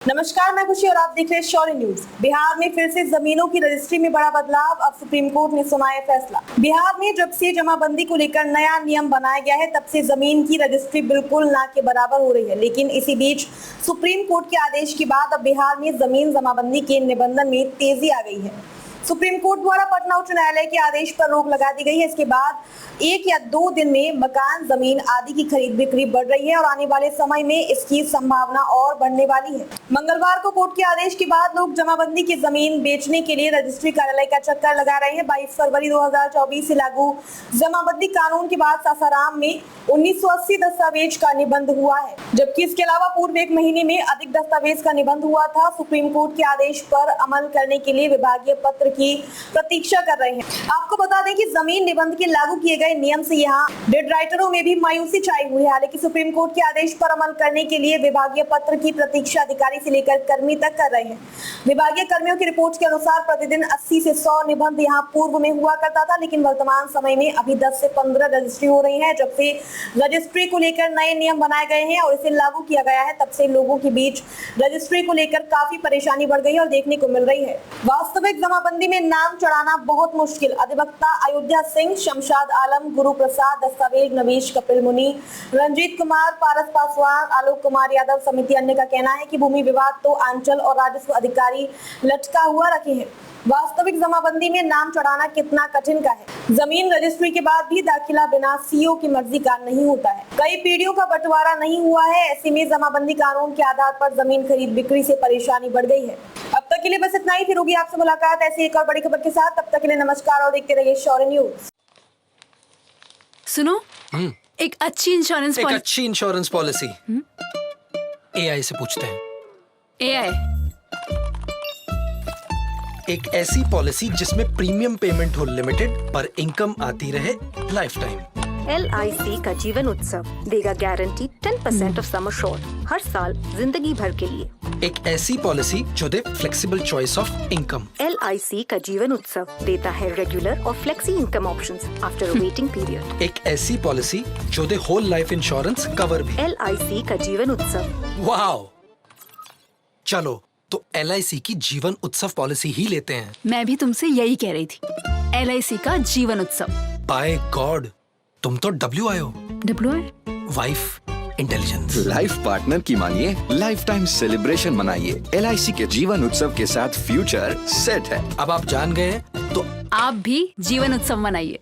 नमस्कार, मैं खुशी और आप देख रहे हैं शौर्य न्यूज। बिहार में फिर से जमीनों की रजिस्ट्री में बड़ा बदलाव। अब सुप्रीम कोर्ट ने सुनाया फैसला। बिहार में जब से जमाबंदी को लेकर नया नियम बनाया गया है, तब से जमीन की रजिस्ट्री बिल्कुल ना के बराबर हो रही है। लेकिन इसी बीच सुप्रीम कोर्ट के आदेश के बाद अब बिहार में जमीन जमाबंदी के निबंधन में तेजी आ गई है। सुप्रीम कोर्ट द्वारा पटना उच्च न्यायालय के आदेश पर रोक लगा दी गई है। इसके बाद 1 या 2 दिन में मकान, जमीन आदि की खरीद बिक्री बढ़ रही है और आने वाले समय में इसकी संभावना और बढ़ने वाली है। मंगलवार को कोर्ट के आदेश के बाद लोग जमाबंदी की जमीन बेचने के लिए रजिस्ट्री कार्यालय का चक्कर लगा रहे हैं। 22 फरवरी 2024 से लागू जमाबंदी कानून के बाद सासाराम में 1980 दस्तावेज का निबंध हुआ है, जबकि इसके अलावा पूर्व 1 महीने में अधिक दस्तावेज का निबंध हुआ था। सुप्रीम कोर्ट के आदेश पर अमल करने के लिए विभागीय पत्र की प्रतीक्षा कर रहे हैं। आपको बता दें कि जमीन निबंध के लागू किए गए नियम से यहाँ डेड राइटरों में भी मायूसी छाई हुई है। हालांकि सुप्रीम कोर्ट के आदेश पर अमल करने के लिए विभागीय पत्र की प्रतीक्षा अधिकारी से लेकर कर्मी तक कर रहे हैं। विभागीय कर्मियों की रिपोर्ट के अनुसार प्रतिदिन 80 से 100 निबंध यहाँ पूर्व में हुआ करता था, लेकिन वर्तमान समय में अभी 10 से 15 रजिस्ट्री हो रही है। जब से रजिस्ट्री को लेकर नए नियम बनाए गए हैं और इसे लागू किया गया है, तब से लोगों के बीच रजिस्ट्री को लेकर काफी परेशानी बढ़ गई है और देखने को मिल रही है। वास्तविक जमाबंदी में नाम चढ़ाना बहुत मुश्किल। अधिवक्ता अयोध्या सिंह, शमशाद आलम, गुरु प्रसाद, दस्तावेज नवीश, कपिल मुनि, रंजीत कुमार, पारस पासवान, आलोक कुमार यादव समिति अन्य का कहना है कि भूमि विवाद तो अंचल और राजस्व अधिकारी लटका हुआ रखे हैं। वास्तविक जमाबंदी में नाम चढ़ाना कितना कठिन का है। जमीन रजिस्ट्री के बाद भी दाखिला बिना सीओ की मर्जी का नहीं होता है। कई पीढ़ियों का बंटवारा नहीं हुआ है। ऐसे में जमाबंदी कानून के आधार पर जमीन खरीद बिक्री से परेशानी बढ़ गई है। अब तक के लिए बस इतना ही। फिर होगी आपसे मुलाकात ऐसी एक और बड़ी खबर के साथ। तब तक के लिए नमस्कार और देखते रहिए शौर्य न्यूज। सुनो, एक अच्छी इंश्योरेंस पॉलिसी एआई से पूछते हैं। एआई एक ऐसी पॉलिसी जिसमें प्रीमियम पेमेंट हो लिमिटेड पर इनकम आती रहे लाइफ टाइम। LIC का जीवन उत्सव देगा गारंटी 10% ऑफ सम एश्योर्ड हर साल जिंदगी भर के लिए। एक ऐसी पॉलिसी जो दे flexible choice of income. LIC का जीवन उत्सव देता है रेगुलर और flexi income options after a waiting period. एक ऐसी पॉलिसी जो दे होल लाइफ इंश्योरेंस कवर भी। LIC का जीवन उत्सव। वाओ, चलो तो LIC की जीवन उत्सव पॉलिसी ही लेते हैं। मैं भी तुमसे यही कह रही थी। LIC का जीवन उत्सव। बाय गॉड, तुम तो WIO, wife intelligence. Life partner की मानिए, लाइफ टाइम सेलिब्रेशन मनाइए। LIC के जीवन उत्सव के साथ फ्यूचर सेट है। अब आप जान गए तो आप भी जीवन उत्सव मनाइए।